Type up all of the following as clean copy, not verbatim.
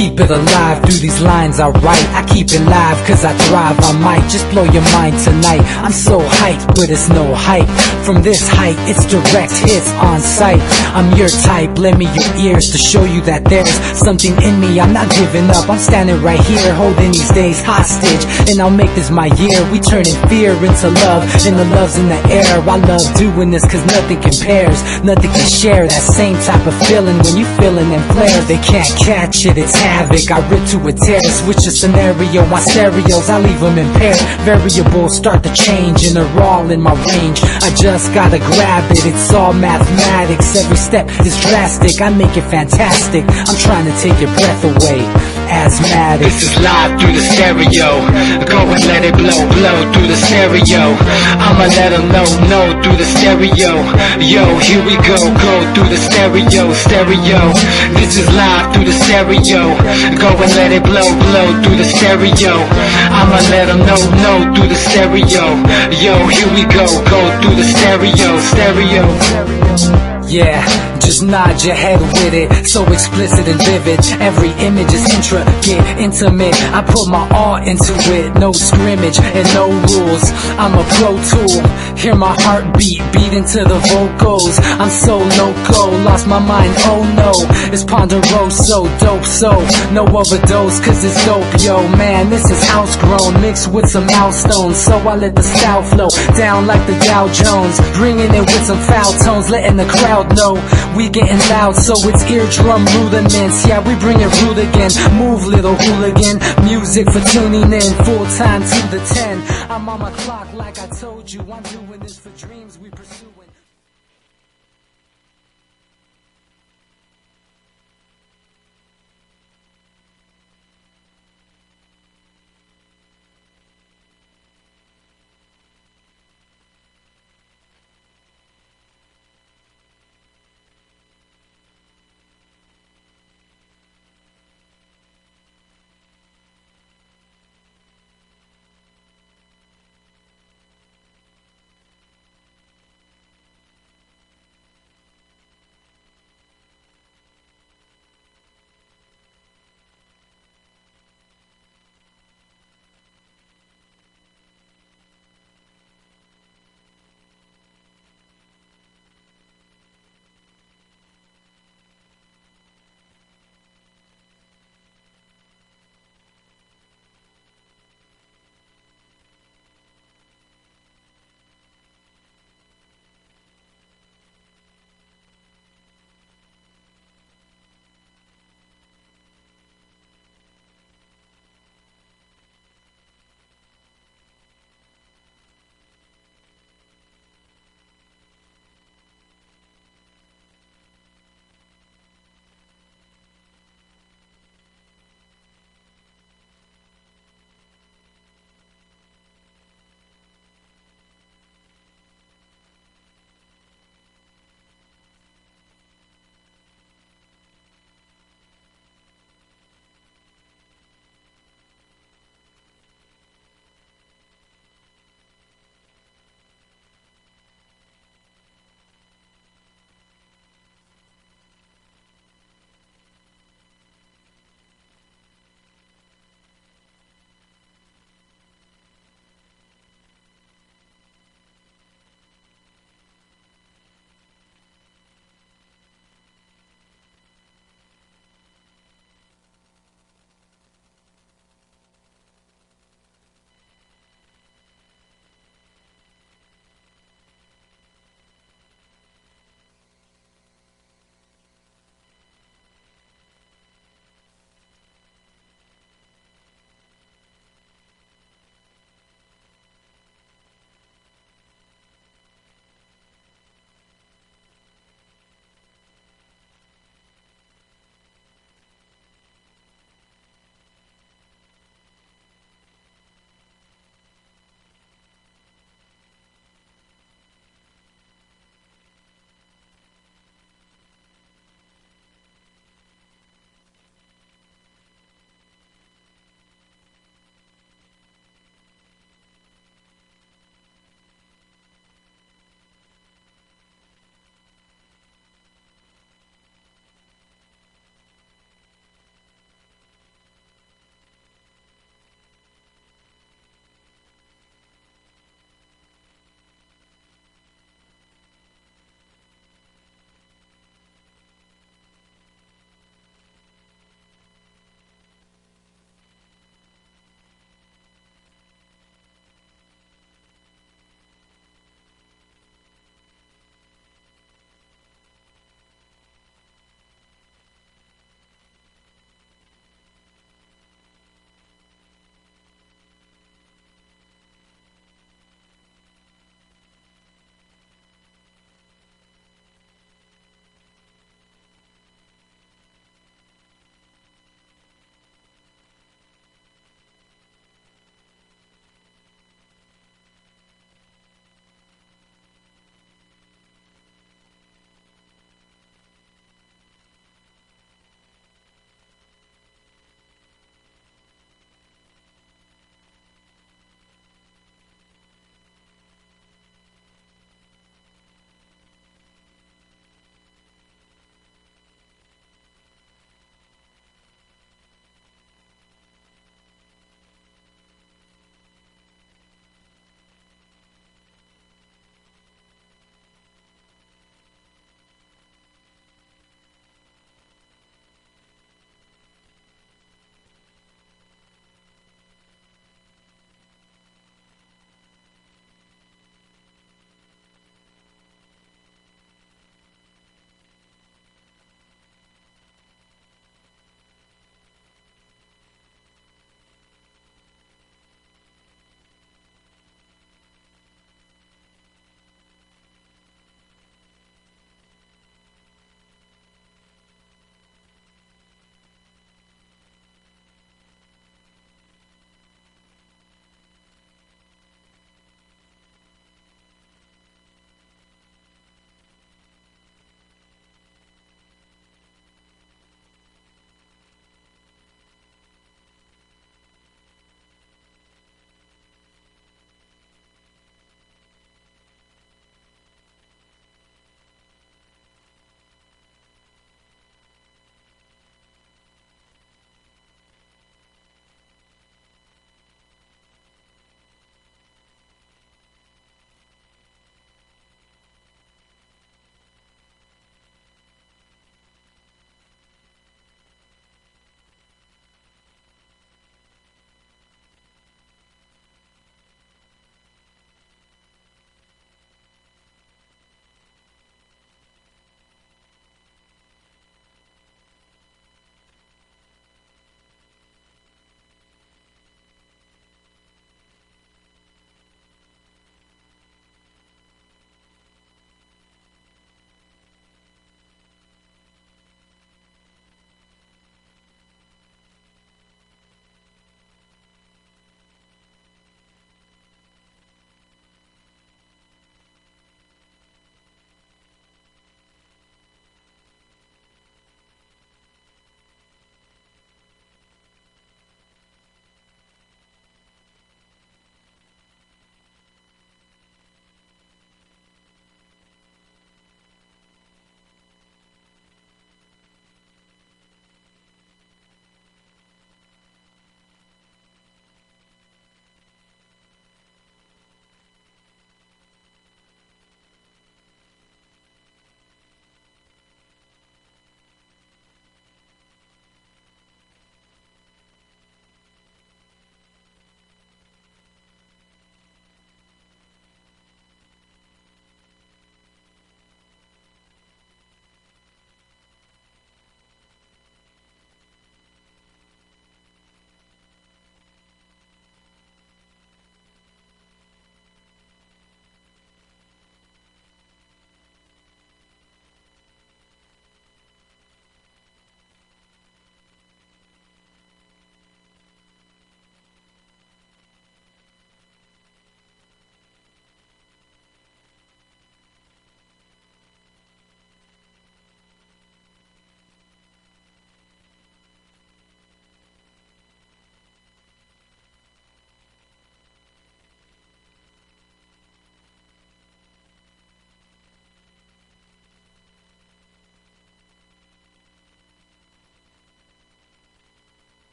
keep it alive through these lines I write. I keep it live cause I thrive. I might just blow your mind tonight. I'm so hyped, but it's no hype. From this height, it's direct hits on sight. I'm your type, lend me your ears to show you that there's something in me. I'm not giving up, I'm standing right here holding these days hostage, and I'll make this my year. We turning fear into love, and the love's in the air. I love doing this cause nothing compares, nothing can share that same type of feeling when you feeling and flare. They can't catch it, it's havoc. I rip to a tear, switch the scenario. My stereos, I leave them impaired. Variables start to change and they're all in my range. I just gotta grab it, it's all mathematics. Every step is drastic, I make it fantastic. I'm trying to take your breath away. Asthmatic. This is live through the stereo. Go and let it blow, blow through the stereo. I'ma let them know through the stereo. Yo, here we go through the stereo, stereo. This is live through the stereo. Go and let it blow, blow through the stereo. I'ma let them know through the stereo. Yo, here we go through the stereo, stereo. Yeah, just nod your head with it, so explicit and vivid. Every image is intricate, intimate. I put my all into it, no scrimmage and no rules. I'm a pro tool, hear my heartbeat, beat into the vocals. I'm so loco, lost my mind, oh no. It's Ponderoso, dope, so no overdose, cause it's dope, yo. Man, this is house grown, mixed with some milestones. So I let the style flow down like the Dow Jones, bringing it with some foul tones, letting the crowd know we getting loud, so it's eardrum rudiments. Yeah, we bring it rude again. Move, little hooligan. Music for tuning in, full time to the 10. I'm on my clock like I told you. I'm doing this for dreams we pursuing.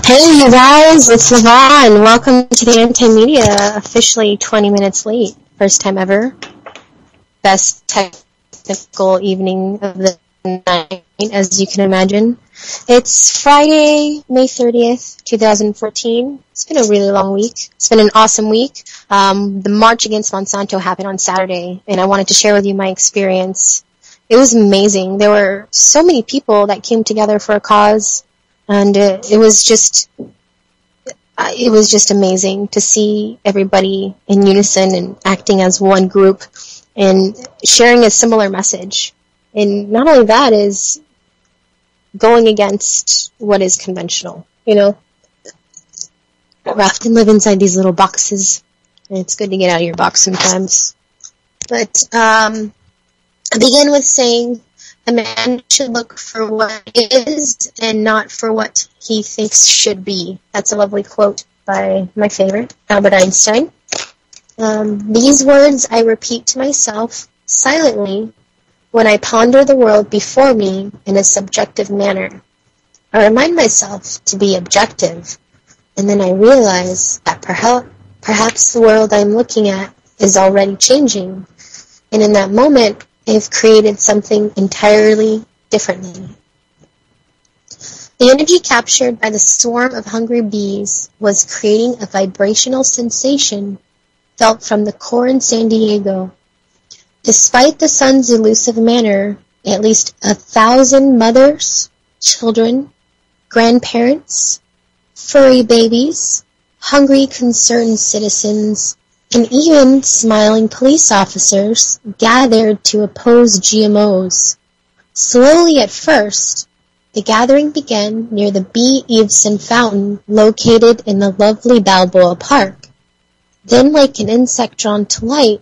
Hey you guys, it's Levon. Welcome to the Anti-Media, officially 20 minutes late. First time ever. Best technical evening of the night, as you can imagine. It's Friday, May 30th, 2014. It's been a really long week. It's been an awesome week. The March Against Monsanto happened on Saturday, and I wanted to share with you my experience. It was amazing. There were so many people that came together for a cause. And it was just amazing to see everybody in unison and acting as one group and sharing a similar message. And not only that is going against what is conventional, you know. We often live inside these little boxes, and it's good to get out of your box sometimes. But I begin with saying, a man should look for what is and not for what he thinks should be. That's a lovely quote by my favorite, Albert Einstein. These words I repeat to myself silently when I ponder the world before me in a subjective manner. I remind myself to be objective, and then I realize that perhaps the world I'm looking at is already changing, and in that moment, I've created something entirely differently. The energy captured by the swarm of hungry bees was creating a vibrational sensation felt from the core in San Diego. Despite the sun's elusive manner, at least 1,000 mothers, children, grandparents, furry babies, hungry concerned citizens, and even smiling police officers gathered to oppose GMOs. Slowly at first, the gathering began near the B. Eveson Fountain located in the lovely Balboa Park. Then, like an insect drawn to light,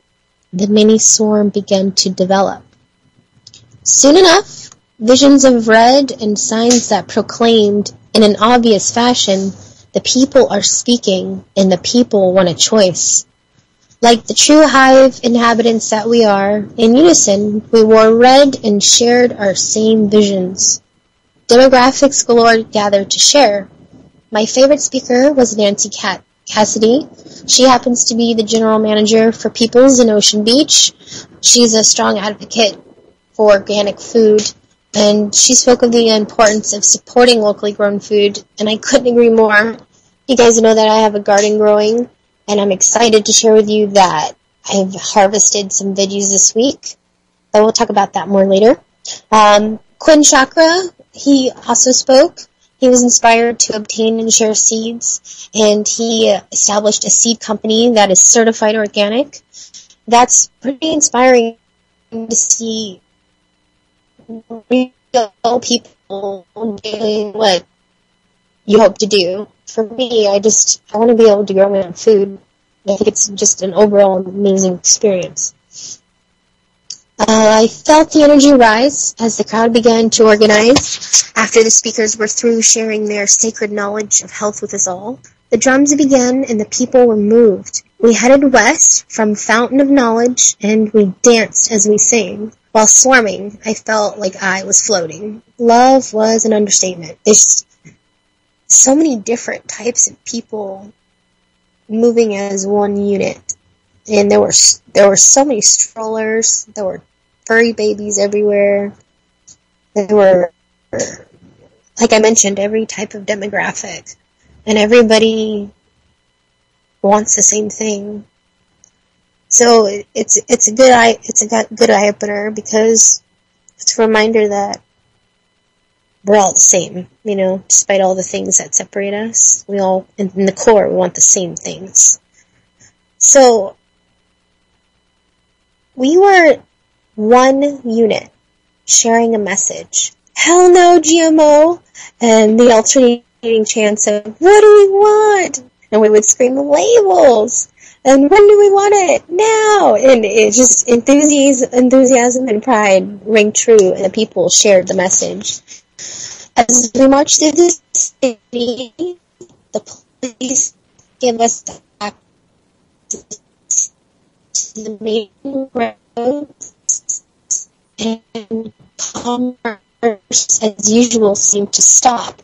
the mini swarm began to develop. Soon enough, visions of red and signs that proclaimed, in an obvious fashion, the people are speaking and the people want a choice. Like the true hive inhabitants that we are, in unison, we wore red and shared our same visions. Demographics galore gathered to share. My favorite speaker was Nancy Cassidy. She happens to be the general manager for Peoples in Ocean Beach. She's a strong advocate for organic food, and she spoke of the importance of supporting locally grown food, and I couldn't agree more. You guys know that I have a garden growing, and I'm excited to share with you that I've harvested some veggies this week, but we'll talk about that more later. Quinn Chakra, he also spoke. He was inspired to obtain and share seeds, and he established a seed company that is certified organic. That's pretty inspiring to see real people doing what you hope to do. For me, I want to be able to grow my own food. I think it's just an overall amazing experience. I felt the energy rise as the crowd began to organize. After the speakers were through sharing their sacred knowledge of health with us all, the drums began and the people were moved. We headed west from Fountain of Knowledge, and we danced as we sang. While swarming, I felt like I was floating. Love was an understatement. There's so many different types of people moving as one unit. And there were so many strollers. There were furry babies everywhere. There were, like I mentioned, every type of demographic, and everybody wants the same thing. So it's a good eye opener, because it's a reminder that we're all the same. You know, despite all the things that separate us, we all, in the core, we want the same things. So we were one unit sharing a message. Hell no, GMO! And the alternating chants of, what do we want? And we would scream labels. And when do we want it? Now! And it just, enthusiasm and pride rang true, and the people shared the message. As we marched through the city, the police gave us access to the main roads, and commerce, as usual, seemed to stop.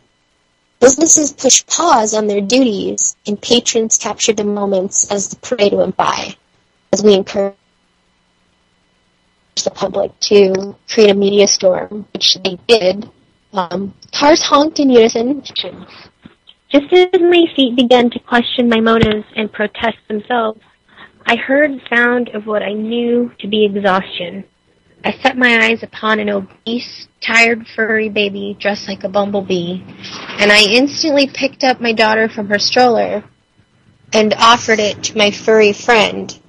Businesses pushed pause on their duties, and patrons captured the moments as the parade went by, as we encouraged the public to create a media storm, which they did. Cars honked in unison. Just as my feet began to question my motives and protest themselves, I heard the sound of what I knew to be exhaustion. I set my eyes upon an obese, tired, furry baby dressed like a bumblebee, and I instantly picked up my daughter from her stroller and offered it to my furry friend.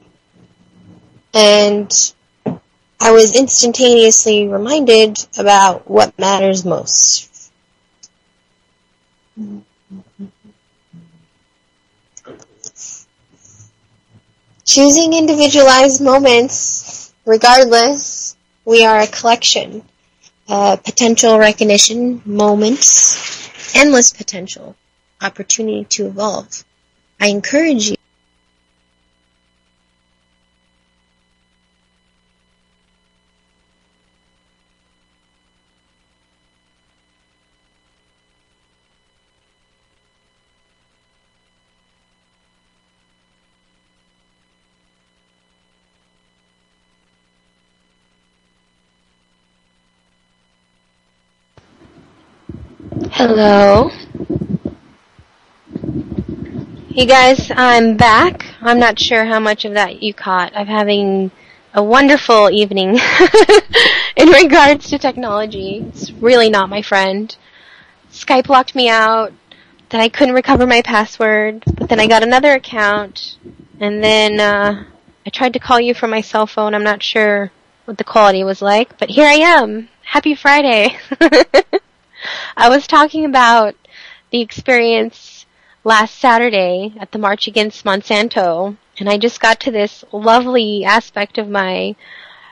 And I was instantaneously reminded about what matters most. Choosing individualized moments, regardless, we are a collection. Potential recognition, moments, endless potential, opportunity to evolve. I encourage you. Hello. You guys, I'm back. I'm not sure how much of that you caught. I'm having a wonderful evening in regards to technology. It's really not my friend. Skype locked me out, then I couldn't recover my password, but then I got another account, and then I tried to call you from my cell phone. I'm not sure what the quality was like, but here I am. Happy Friday. I was talking about the experience last Saturday at the March Against Monsanto, and I just got to this lovely aspect of my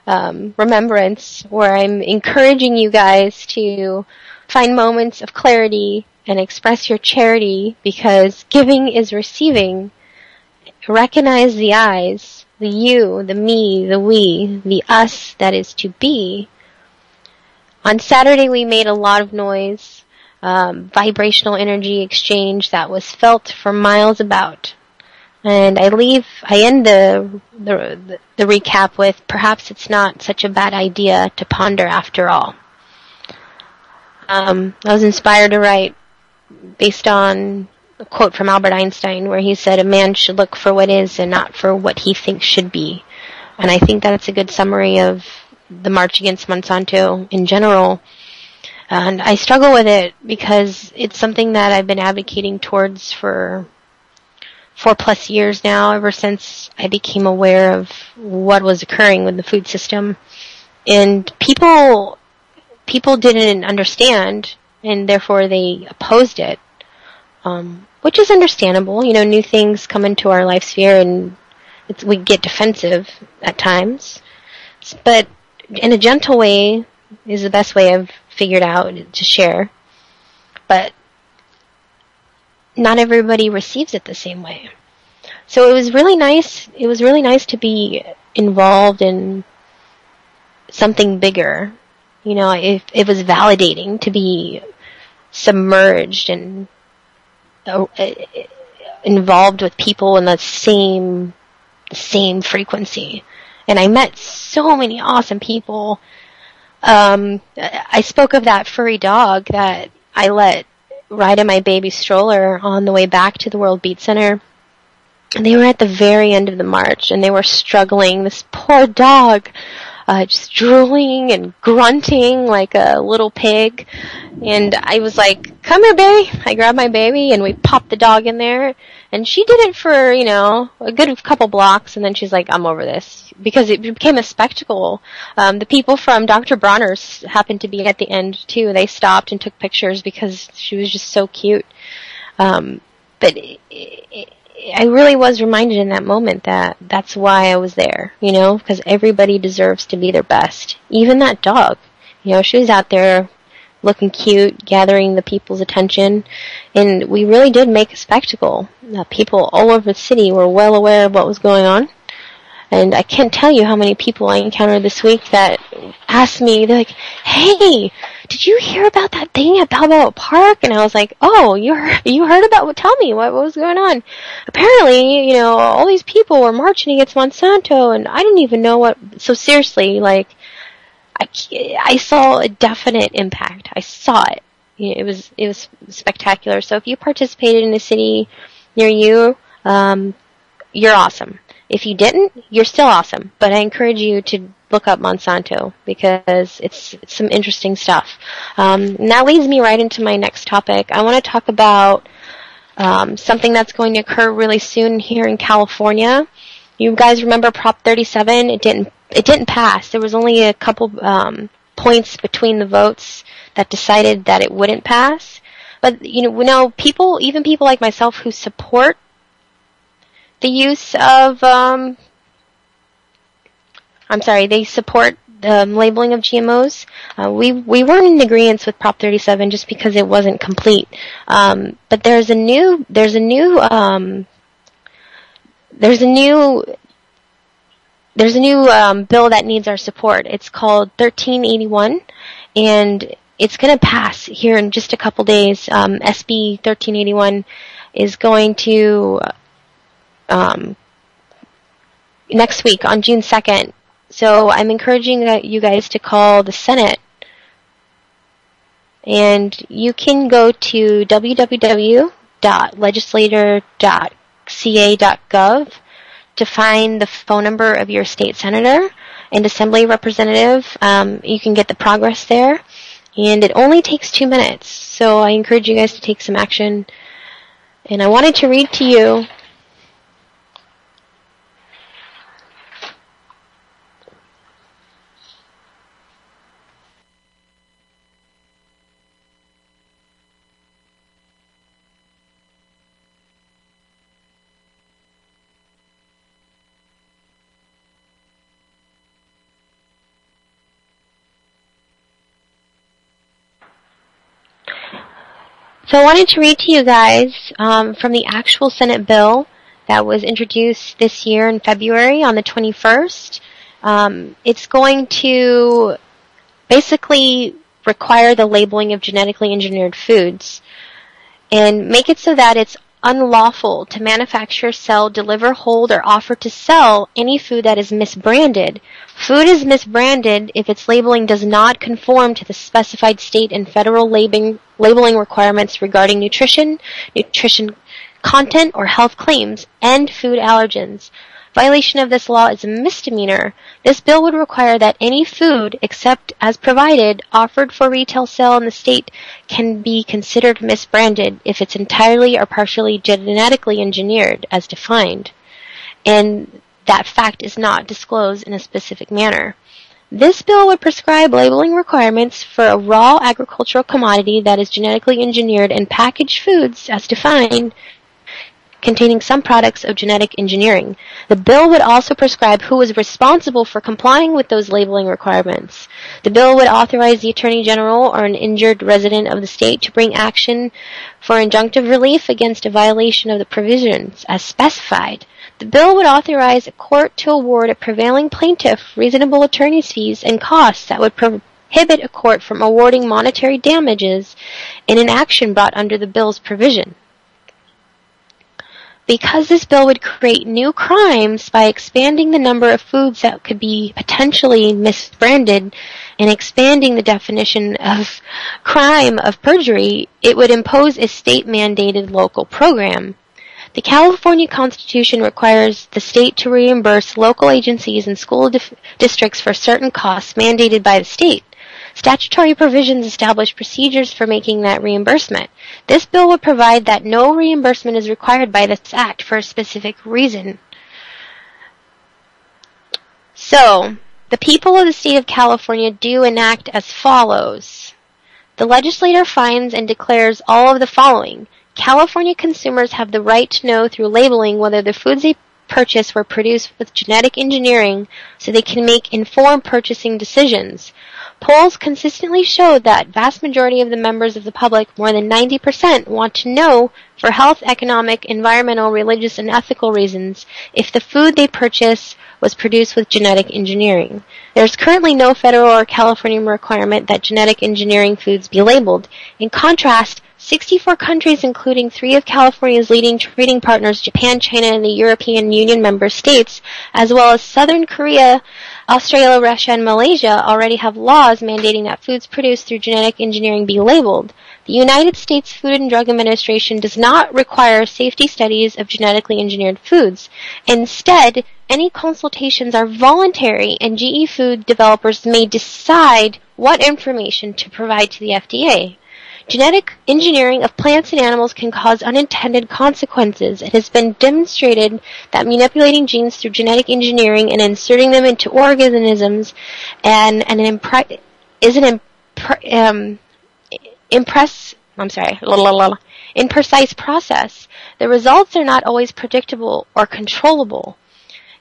remembrance where I'm encouraging you guys to find moments of clarity and express your charity, because giving is receiving. Recognize the I's, the you, the me, the we, the us that is to be. On Saturday, we made a lot of noise, vibrational energy exchange that was felt for miles about. And I end the recap with, perhaps it's not such a bad idea to ponder after all. I was inspired to write based on a quote from Albert Einstein where he said, a man should look for what is and not for what he thinks should be. And I think that's a good summary of the March Against Monsanto in general. And I struggle with it because it's something that I've been advocating towards for 4+ years now, ever since I became aware of what was occurring with the food system. And people didn't understand, and therefore they opposed it, which is understandable. You know, new things come into our life sphere and we get defensive at times. But in a gentle way is the best way I've figured out to share. But not everybody receives it the same way. So it was really nice. It was really nice to be involved in something bigger. You know, it was validating to be submerged and involved with people in the same frequency. And I met so many awesome people. I spoke of that furry dog that I let ride in my baby stroller on the way back to the World Beat Center. And they were at the very end of the march, and they were struggling. This poor dog, just drooling and grunting like a little pig. And I was like, come here, baby. I grabbed my baby, and we popped the dog in there. And she did it for, you know, a good couple blocks, and then she's like, I'm over this. Because it became a spectacle. The people from Dr. Bronner's happened to be at the end, too. They stopped and took pictures because she was just so cute. But I really was reminded in that moment that that's why I was there, you know, because everybody deserves to be their best. Even that dog. You know, she was out there looking cute, gathering the people's attention, and we really did make a spectacle. People all over the city were well aware of what was going on, and I can't tell you how many people I encountered this week that asked me, they're like, hey, did you hear about that thing at Balboa Park? And I was like, oh, you heard about, tell me, what was going on? Apparently, all these people were marching against Monsanto, and I didn't even know what, so seriously, like, I saw a definite impact. I saw it. It was spectacular. So if you participated in a city near you, you're awesome. If you didn't, you're still awesome. But I encourage you to look up Monsanto because it's some interesting stuff. And that leads me right into my next topic. I want to talk about something that's going to occur really soon here in California. You guys remember Prop 37? It didn't pass. There was only a couple points between the votes that decided that it wouldn't pass. But people like myself who support the use of they support the labeling of GMOs. We weren't in agreement with Prop 37 just because it wasn't complete. But there's a new bill that needs our support. It's called 1381, and it's going to pass here in just a couple days. SB 1381 is going to next week on June 2nd. So I'm encouraging you guys to call the Senate. And you can go to www.legislator.ca.gov to find the phone number of your state senator and assembly representative. You can get the progress there. And it only takes 2 minutes. So I encourage you guys to take some action. And I wanted to read to you So I wanted to read to you guys from the actual Senate bill that was introduced this year in February on the 21st. It's going to basically require the labeling of genetically engineered foods and make it so that it's unlawful to manufacture, sell, deliver, hold, or offer to sell any food that is misbranded. Food is misbranded if its labeling does not conform to the specified state and federal labeling requirements regarding nutrition content, or health claims, and food allergens. Violation of this law is a misdemeanor. This bill would require that any food, except as provided, offered for retail sale in the state can be considered misbranded if it's entirely or partially genetically engineered as defined, and that fact is not disclosed in a specific manner. This bill would prescribe labeling requirements for a raw agricultural commodity that is genetically engineered and packaged foods as defined, containing some products of genetic engineering. The bill would also prescribe who is responsible for complying with those labeling requirements. The bill would authorize the Attorney General or an injured resident of the state to bring action for injunctive relief against a violation of the provisions as specified. The bill would authorize a court to award a prevailing plaintiff reasonable attorney's fees and costs that would prohibit a court from awarding monetary damages in an action brought under the bill's provision. Because this bill would create new crimes by expanding the number of foods that could be potentially misbranded and expanding the definition of crime of perjury, it would impose a state-mandated local program. The California Constitution requires the state to reimburse local agencies and school districts for certain costs mandated by the state. Statutory provisions establish procedures for making that reimbursement. This bill would provide that no reimbursement is required by this act for a specific reason. So, the people of the state of California do enact as follows. The legislator finds and declares all of the following. California consumers have the right to know through labeling whether the foods they purchase were produced with genetic engineering so they can make informed purchasing decisions. Polls consistently showed that vast majority of the members of the public, more than 90%, want to know, for health, economic, environmental, religious, and ethical reasons, if the food they purchase was produced with genetic engineering. There is currently no federal or California requirement that genetic engineering foods be labeled. In contrast, 64 countries, including 3 of California's leading trading partners, Japan, China, and the European Union member states, as well as Southern Korea, Australia, Russia, and Malaysia, already have laws mandating that foods produced through genetic engineering be labeled. The United States Food and Drug Administration does not require safety studies of genetically engineered foods. Instead, any consultations are voluntary, and GE food developers may decide what information to provide to the FDA. Genetic engineering of plants and animals can cause unintended consequences. It has been demonstrated that manipulating genes through genetic engineering and inserting them into organisms imprecise process. The results are not always predictable or controllable.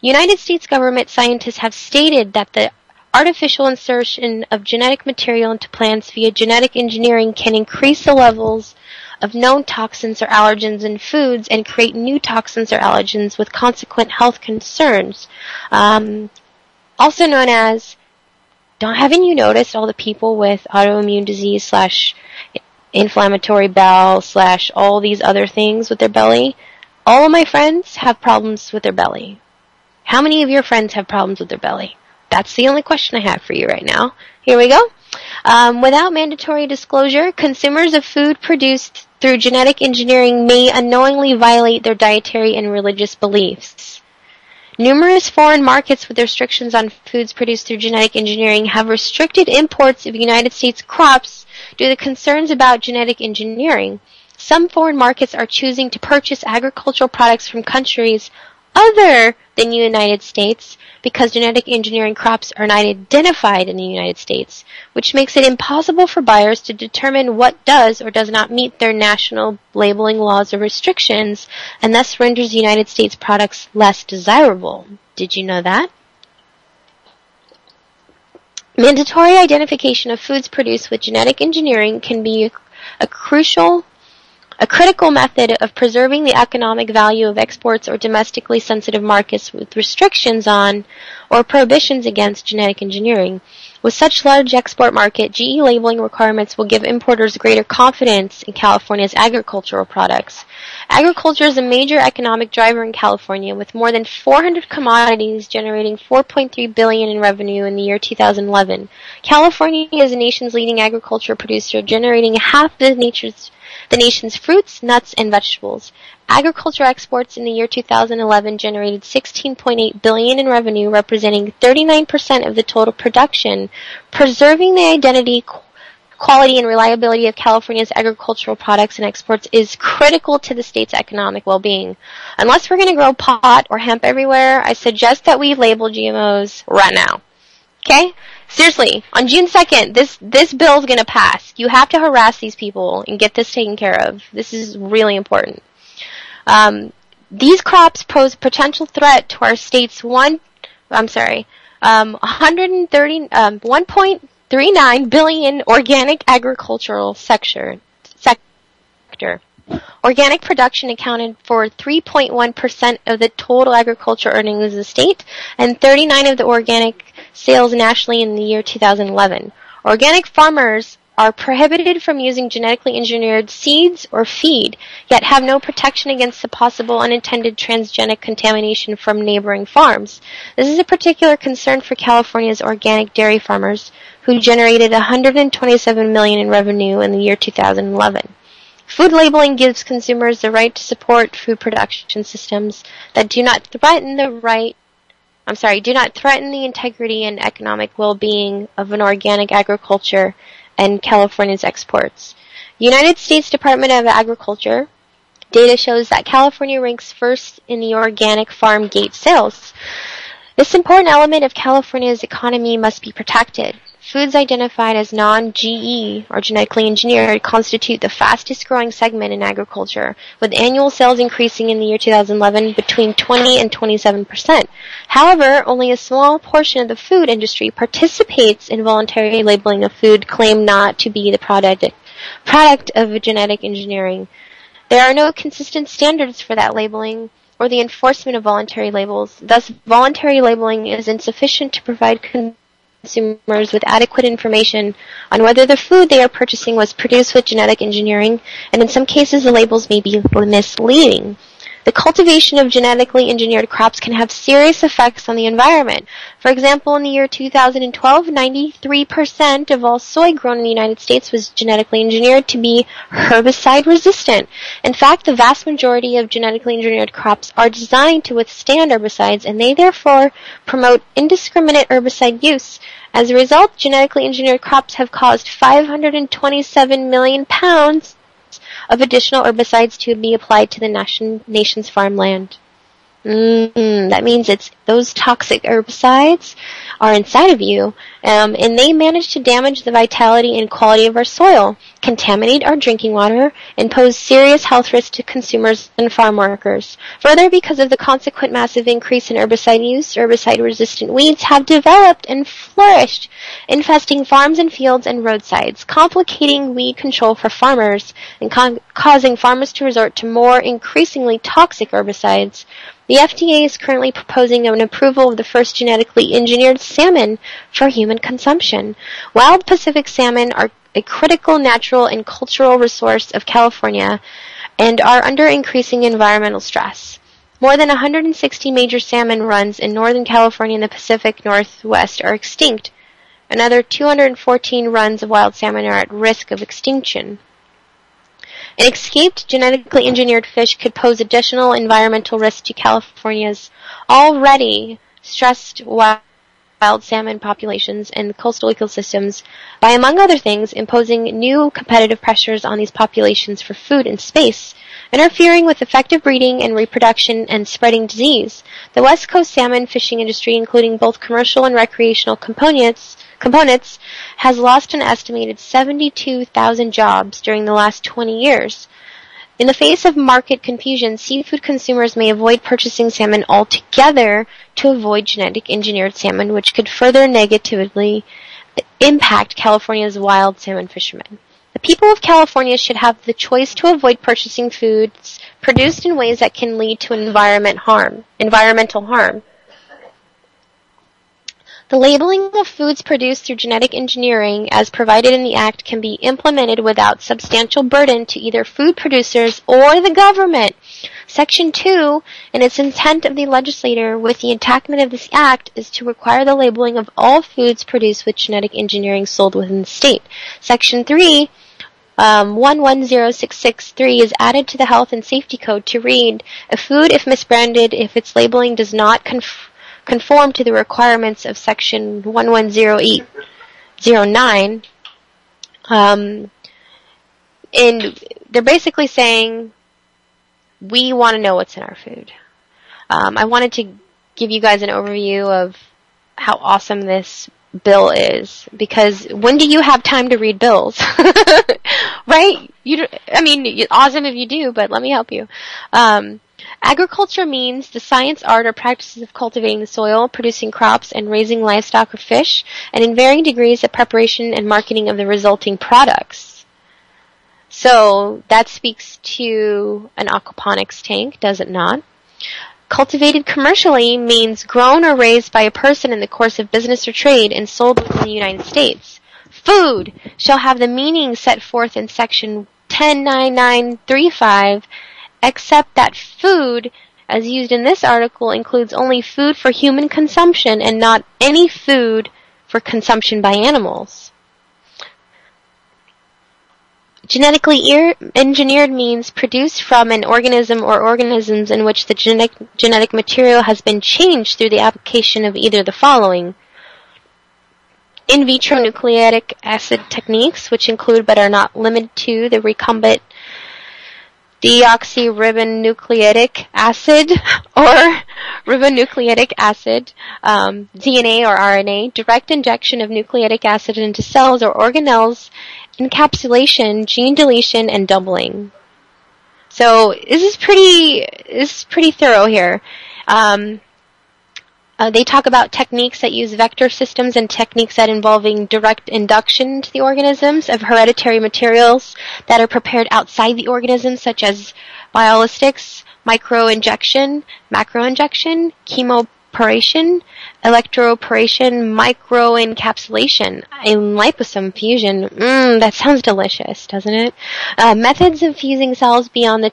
United States government scientists have stated that the artificial insertion of genetic material into plants via genetic engineering can increase the levels of known toxins or allergens in foods and create new toxins or allergens with consequent health concerns. Also known as, haven't you noticed all the people with autoimmune disease / inflammatory bowel / all these other things with their belly? All of my friends have problems with their belly. How many of your friends have problems with their belly? That's the only question I have for you right now. Here we go. Without mandatory disclosure, consumers of food produced through genetic engineering may unknowingly violate their dietary and religious beliefs. Numerous foreign markets with restrictions on foods produced through genetic engineering have restricted imports of United States crops due to concerns about genetic engineering. Some foreign markets are choosing to purchase agricultural products from countries other than the United States because genetic engineering crops are not identified in the United States, which makes it impossible for buyers to determine what does or does not meet their national labeling laws or restrictions, and thus renders United States products less desirable. Did you know that? Mandatory identification of foods produced with genetic engineering can be a critical method of preserving the economic value of exports or domestically sensitive markets with restrictions on or prohibitions against genetic engineering. With such large export market, GE labeling requirements will give importers greater confidence in California's agricultural products. Agriculture is a major economic driver in California, with more than 400 commodities generating $4.3 billion in revenue in the year 2011. California is the nation's leading agriculture producer, generating half the nation's fruits, nuts, and vegetables. Agriculture exports in the year 2011 generated $16.8 billion in revenue, representing 39% of the total production. Preserving the identity, quality, and reliability of California's agricultural products and exports is critical to the state's economic well-being. Unless we're going to grow pot or hemp everywhere, I suggest that we label GMOs right now. Okay? Seriously, on June 2nd, this bill is going to pass. You have to harass these people and get this taken care of. This is really important. These crops pose a potential threat to our state's 1.39 billion organic agricultural sector. Organic production accounted for 3.1% of the total agriculture earnings of the state and 39% of the organic sales nationally in the year 2011. Organic farmers are prohibited from using genetically engineered seeds or feed, yet have no protection against the possible unintended transgenic contamination from neighboring farms. This is a particular concern for California's organic dairy farmers, who generated $127 million in revenue in the year 2011. Food labeling gives consumers the right to support food production systems that do not threaten the integrity and economic well-being of an organic agriculture and California's exports. United States Department of Agriculture data shows that California ranks first in the organic farm gate sales. This important element of California's economy must be protected. Foods identified as non-GE, or genetically engineered, constitute the fastest growing segment in agriculture, with annual sales increasing in the year 2011 between 20 and 27%. However, only a small portion of the food industry participates in voluntary labeling of food claimed not to be the product of genetic engineering. There are no consistent standards for that labeling or the enforcement of voluntary labels. Thus, voluntary labeling is insufficient to provide consumers with adequate information on whether the food they are purchasing was produced with genetic engineering, and in some cases the labels may be misleading. The cultivation of genetically engineered crops can have serious effects on the environment. For example, in the year 2012, 93% of all soy grown in the United States was genetically engineered to be herbicide resistant. In fact, the vast majority of genetically engineered crops are designed to withstand herbicides, and they therefore promote indiscriminate herbicide use. As a result, genetically engineered crops have caused 527 million pounds of additional herbicides to be applied to the nation's farmland. That means those toxic herbicides are inside of you, and they manage to damage the vitality and quality of our soil, contaminate our drinking water, and pose serious health risks to consumers and farm workers. Further, because of the consequent massive increase in herbicide use, herbicide-resistant weeds have developed and flourished, infesting farms and fields and roadsides, complicating weed control for farmers, and causing farmers to resort to more increasingly toxic herbicides. The FDA is currently proposing an approval of the first genetically engineered salmon for human consumption. Wild Pacific salmon are a critical natural and cultural resource of California and are under increasing environmental stress. More than 160 major salmon runs in Northern California and the Pacific Northwest are extinct. Another 214 runs of wild salmon are at risk of extinction. An escaped genetically engineered fish could pose additional environmental risk to California's already stressed wild salmon populations and coastal ecosystems by, among other things, imposing new competitive pressures on these populations for food and space, interfering with effective breeding and reproduction and spreading disease. The West Coast salmon fishing industry, including both commercial and recreational components, has lost an estimated 72,000 jobs during the last 20 years. In the face of market confusion, seafood consumers may avoid purchasing salmon altogether to avoid genetic engineered salmon, which could further negatively impact California's wild salmon fishermen. The people of California should have the choice to avoid purchasing foods produced in ways that can lead to environmental harm. The labeling of foods produced through genetic engineering, as provided in the Act, can be implemented without substantial burden to either food producers or the government. Section 2, in its intent of the legislator with the enactment of this Act, is to require the labeling of all foods produced with genetic engineering sold within the state. Section 3, 110663, is added to the Health and Safety Code to read, a food, if misbranded, if its labeling does not conform to the requirements of Section 110809, and they're basically saying, we want to know what's in our food. I wanted to give you guys an overview of how awesome this bill is, because when do you have time to read bills? Right? Awesome if you do, but let me help you. Agriculture means the science, art, or practices of cultivating the soil, producing crops, and raising livestock or fish, and in varying degrees the preparation and marketing of the resulting products. So that speaks to an aquaponics tank, does it not? Cultivated commercially means grown or raised by a person in the course of business or trade and sold within the United States. Food shall have the meaning set forth in Section 109935, except that food, as used in this article, includes only food for human consumption and not any food for consumption by animals. Genetically engineered means produced from an organism or organisms in which the genetic material has been changed through the application of either the following: in vitro nucleic acid techniques, which include but are not limited to the recombinant deoxyribonucleic acid or ribonucleic acid, DNA or RNA, direct injection of nucleic acid into cells or organelles, encapsulation, gene deletion, and doubling. So this is pretty thorough here. They talk about techniques that use vector systems and techniques that involving direct induction into the organisms of hereditary materials that are prepared outside the organism, such as biolistics, microinjection, macroinjection, chemoporation, electroporation, microencapsulation, and liposome fusion. That sounds delicious, doesn't it? Methods of fusing cells beyond the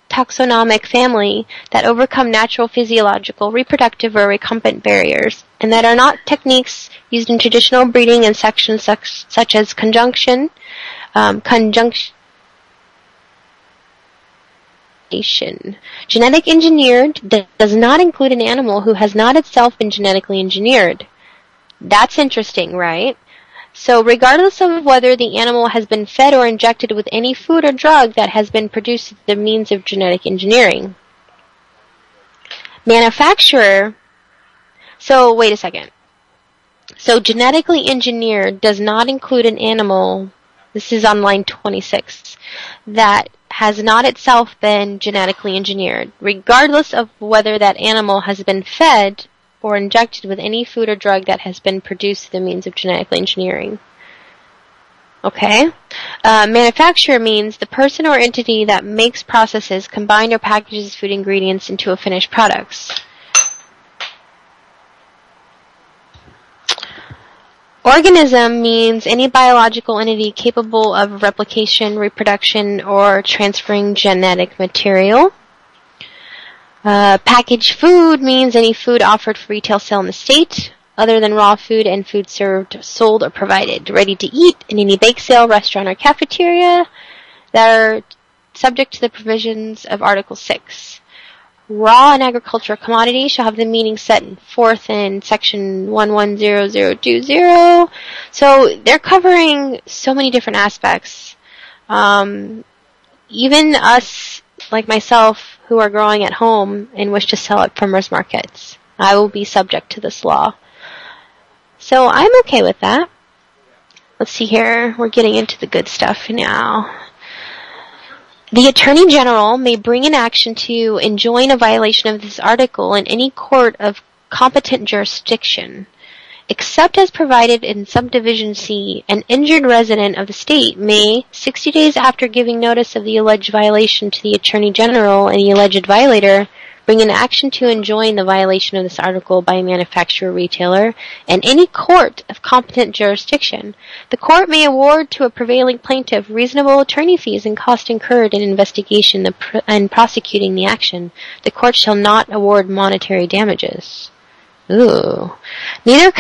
taxonomic family that overcome natural physiological, reproductive, or recombinant barriers, and that are not techniques used in traditional breeding and selection such as conjunction. Genetic engineered does not include an animal who has not itself been genetically engineered. That's interesting, right? So regardless of whether the animal has been fed or injected with any food or drug that has been produced through the means of genetic engineering. Manufacturer. So wait a second. So genetically engineered does not include an animal, this is on line 26, that has not itself been genetically engineered, regardless of whether that animal has been fed or injected with any food or drug that has been produced through the means of genetic engineering. Okay? Manufacturer means the person or entity that makes, processes, combines, or packages food ingredients into a finished product. Organism means any biological entity capable of replication, reproduction, or transferring genetic material. Packaged food means any food offered for retail sale in the state, other than raw food and food served, sold, or provided, ready to eat in any bake sale, restaurant, or cafeteria that are subject to the provisions of Article 6. Raw and agricultural commodities shall have the meaning set forth in Section 110020. So they're covering so many different aspects. Even us, like myself, who are growing at home and wish to sell at farmers markets, I will be subject to this law. So I'm okay with that. Let's see here. We're getting into the good stuff now. The Attorney General may bring an action to enjoin a violation of this article in any court of competent jurisdiction, except as provided in Subdivision C. An injured resident of the state may, 60 days after giving notice of the alleged violation to the Attorney General and the alleged violator, bring an action to enjoin the violation of this article by a manufacturer or retailer in any court of competent jurisdiction. The court may award to a prevailing plaintiff reasonable attorney fees and costs incurred in investigation and prosecuting the action. The court shall not award monetary damages. Ooh. Neither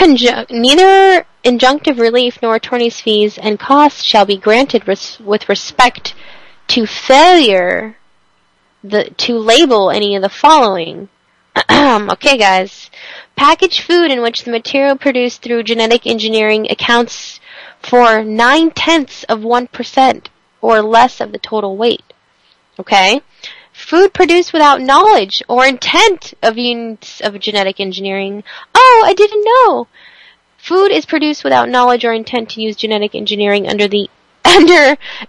injunctive relief nor attorney's fees and costs shall be granted with respect to failure to label any of the following. Okay, guys. Packaged food in which the material produced through genetic engineering accounts for 0.9% or less of the total weight. Okay? Food produced without knowledge or intent of use of genetic engineering. Oh, I didn't know. Food is produced without knowledge or intent to use genetic engineering under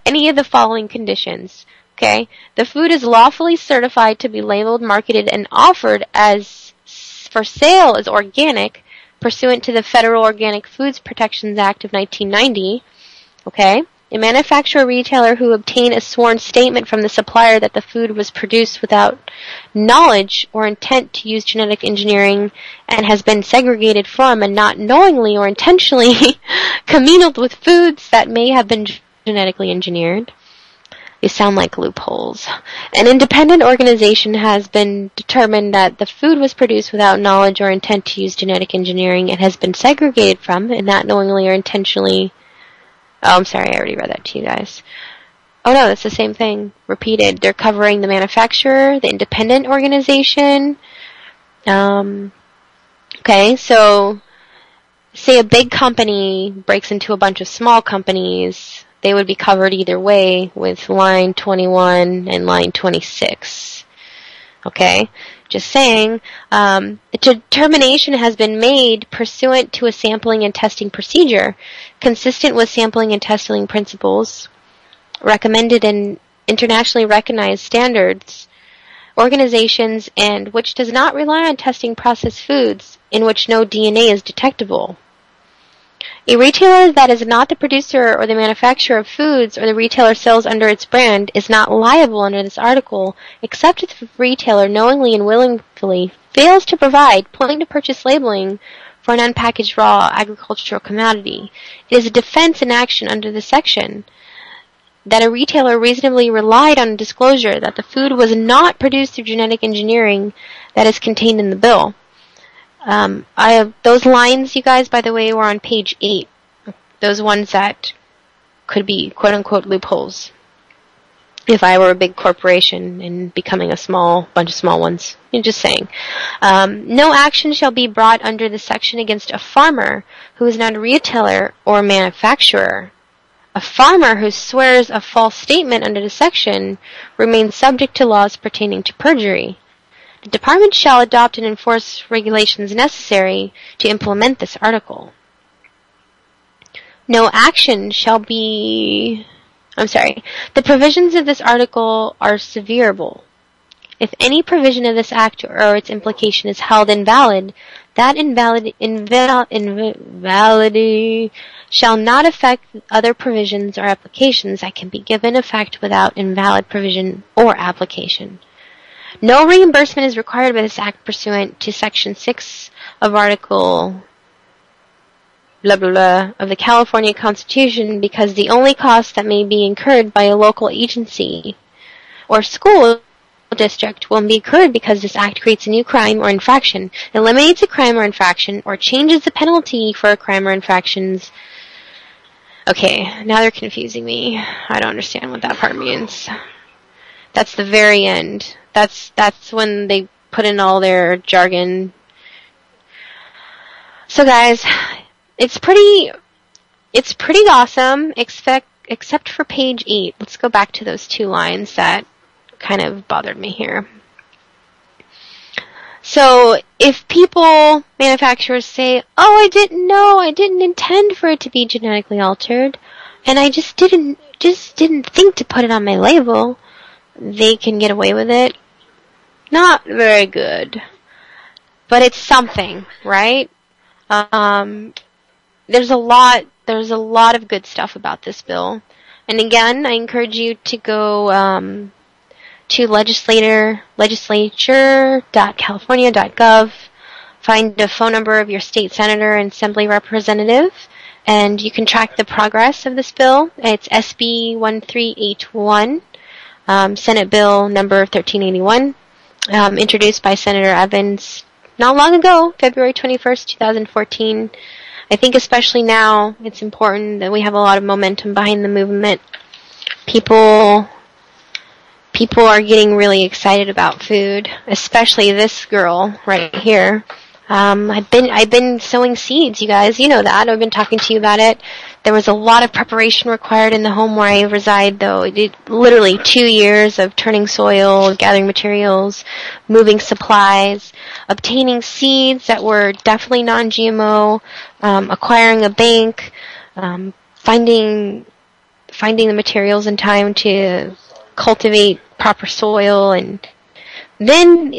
any of the following conditions. Okay? The food is lawfully certified to be labeled, marketed, and offered as for sale as organic, pursuant to the Federal Organic Foods Protections Act of 1990. Okay? A manufacturer or retailer who obtained a sworn statement from the supplier that the food was produced without knowledge or intent to use genetic engineering and has been segregated from and not knowingly or intentionally commingled with foods that may have been genetically engineered. They sound like loopholes. An independent organization has been determined that the food was produced without knowledge or intent to use genetic engineering and has been segregated from and not knowingly or intentionally. Oh, I'm sorry, I already read that to you guys. Oh no, that's the same thing. Repeated. They're covering the manufacturer, the independent organization. Okay, so say a big company breaks into a bunch of small companies they would be covered either way with line 21 and line 26. Okay? Just saying, the determination has been made pursuant to a sampling and testing procedure consistent with sampling and testing principles recommended in internationally recognized standards, organizations, and which does not rely on testing processed foods in which no DNA is detectable. A retailer that is not the producer or the manufacturer of foods or the retailer sells under its brand is not liable under this article except if the retailer knowingly and willingly fails to provide point-of-purchase labeling for an unpackaged raw agricultural commodity. It is a defense in action under this section that a retailer reasonably relied on a disclosure that the food was not produced through genetic engineering that is contained in the bill. I have those lines, you guys, by the way, were on page 8. Those ones that could be quote-unquote loopholes. If I were a big corporation and becoming a bunch of small ones. I'm just saying. No action shall be brought under this section against a farmer who is not a retailer or manufacturer. A farmer who swears a false statement under the section remains subject to laws pertaining to perjury. The Department shall adopt and enforce regulations necessary to implement this article. No action shall be... The provisions of this article are severable. If any provision of this act or its implication is held invalid, that invalidity shall not affect other provisions or applications that can be given effect without invalid provision or application. No reimbursement is required by this act pursuant to Section 6 of Article blah blah blah of the California Constitution because the only cost that may be incurred by a local agency or school district will be incurred because this act creates a new crime or infraction, eliminates a crime or infraction, or changes the penalty for a crime or infractions. Okay, now they're confusing me. I don't understand what that part means. That's the very end. That's when they put in all their jargon. So guys, it's pretty awesome, except for page 8. Let's go back to those 2 lines that kind of bothered me here. So if manufacturers say, "Oh, I didn't know, I didn't intend for it to be genetically altered, and I just didn't think to put it on my label," they can get away with it. Not very good. But it's something, right? There's a lot of good stuff about this bill. And again, I encourage you to go to legislature.california.gov, find the phone number of your state senator and assembly representative, and you can track the progress of this bill. It's SB 1381, Senate Bill number 1381, introduced by Senator Evans not long ago, February 21st, 2014. I think especially now, it's important that we have a lot of momentum behind the movement. People are getting really excited about food, especially this girl right here. I've been sowing seeds, you guys. You know that. I've been talking to you about it. There was a lot of preparation required in the home where I reside, though. It did literally 2 years of turning soil, gathering materials, moving supplies, obtaining seeds that were definitely non-GMO, acquiring a bank, finding the materials in time to cultivate proper soil, and then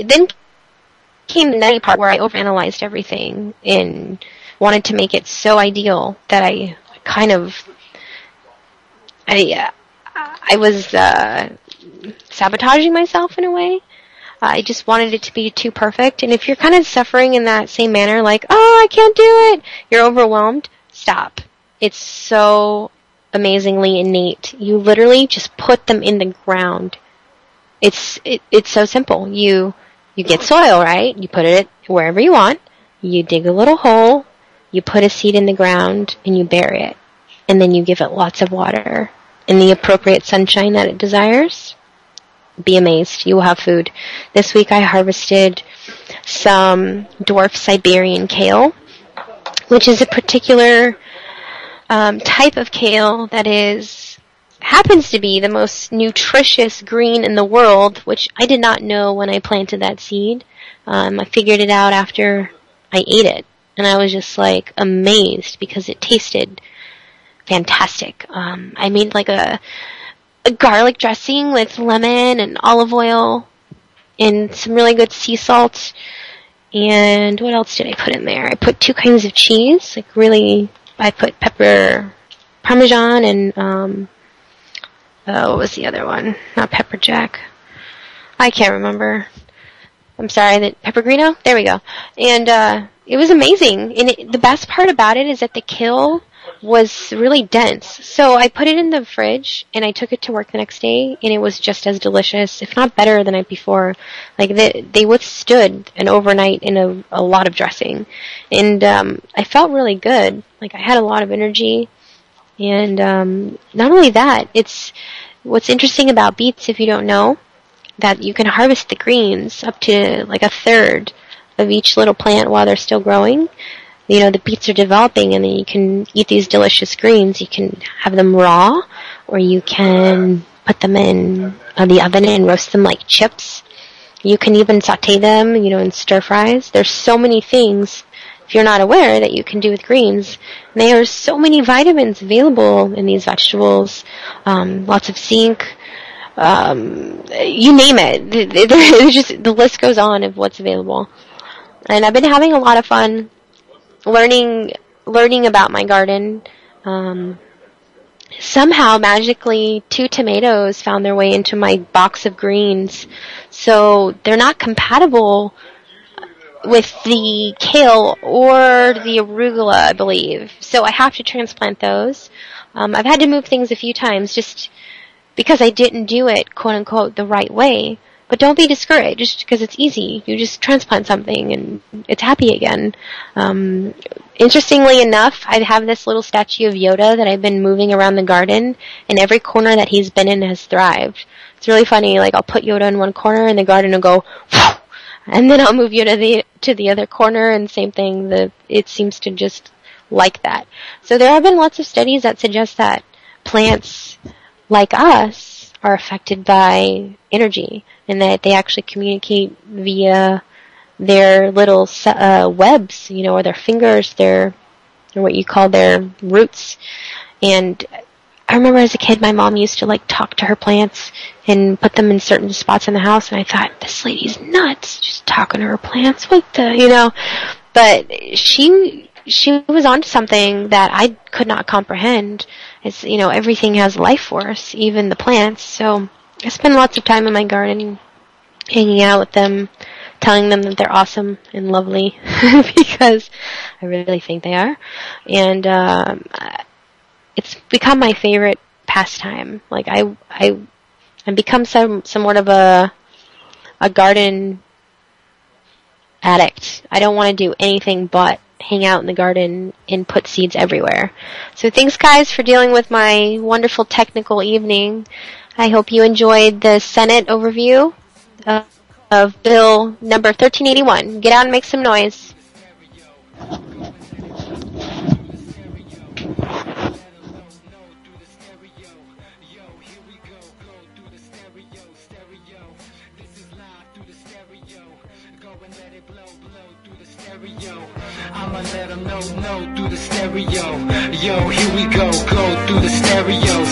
came the nutty part where I overanalyzed everything and wanted to make it so ideal that I was sabotaging myself in a way. I just wanted it to be too perfect. And if you're kind of suffering in that same manner, like, "Oh, I can't do it," you're overwhelmed, stop. It's so amazingly innate. You literally just put them in the ground. It's so simple. You get soil, right? You put it wherever you want. You dig a little hole. You put a seed in the ground and you bury it. And then you give it lots of water and the appropriate sunshine that it desires. Be amazed. You will have food. This week I harvested some dwarf Siberian kale, which is a particular type of kale that is happens to be the most nutritious green in the world, which I did not know when I planted that seed. I figured it out after I ate it, and I was just like amazed because it tasted fantastic. I made like a garlic dressing with lemon and olive oil and some really good sea salt. And what else did I put in there? I put 2 kinds of cheese, I put pepper, Parmesan, and what was the other one? Not pepper jack. I can't remember. I'm sorry, Peppergrino? There we go. And it was amazing. And the best part about it is that the kill was really dense. So I put it in the fridge, and I took it to work the next day, and it was just as delicious, if not better, the night before. Like, they withstood an overnight in a lot of dressing. And I felt really good. Like, I had a lot of energy. And not only that, it's what's interesting about beets, if you don't know, that you can harvest the greens up to like a third of each little plant while they're still growing. You know, the beets are developing, and then you can eat these delicious greens. You can have them raw, or you can put them in the oven and roast them like chips. You can even saute them, in stir fries. There's so many things, if you're not aware, that you can do with greens. And there are so many vitamins available in these vegetables. Lots of zinc. You name it. The list goes on of what's available. And I've been having a lot of fun learning about my garden. Somehow, magically, 2 tomatoes found their way into my box of greens. So they're not compatible with the kale or the arugula, I believe. So I have to transplant those. I've had to move things a few times just because I didn't do it, quote unquote, the right way. But don't be discouraged just because it's easy. You just transplant something and it's happy again. Interestingly enough, I have this little statue of Yoda that I've been moving around the garden, and every corner that he's been in has thrived. It's really funny. Like, I'll put Yoda in one corner and the garden will go, whew, and then I'll move Yoda to the other corner, and same thing. It seems to just like that. So there have been lots of studies that suggest that plants like us are affected by energy, and that they actually communicate via their little webs, or their fingers, or what you call their roots. And I remember as a kid, my mom used to talk to her plants and put them in certain spots in the house, and I thought, this lady's nuts, just talking to her plants, But she was onto something that I could not comprehend. It's, everything has life force, even the plants. So I spend lots of time in my garden hanging out with them, telling them that they're awesome and lovely because I really think they are. And it's become my favorite pastime. Like, I've become somewhat of a garden addict. I don't want to do anything but hang out in the garden and put seeds everywhere. So thanks, guys, for dealing with my wonderful technical evening. I hope you enjoyed the Senate overview of Bill number 1381. Get out and make some noise. I'ma let them know through the stereo. Yo, here we go through the stereo.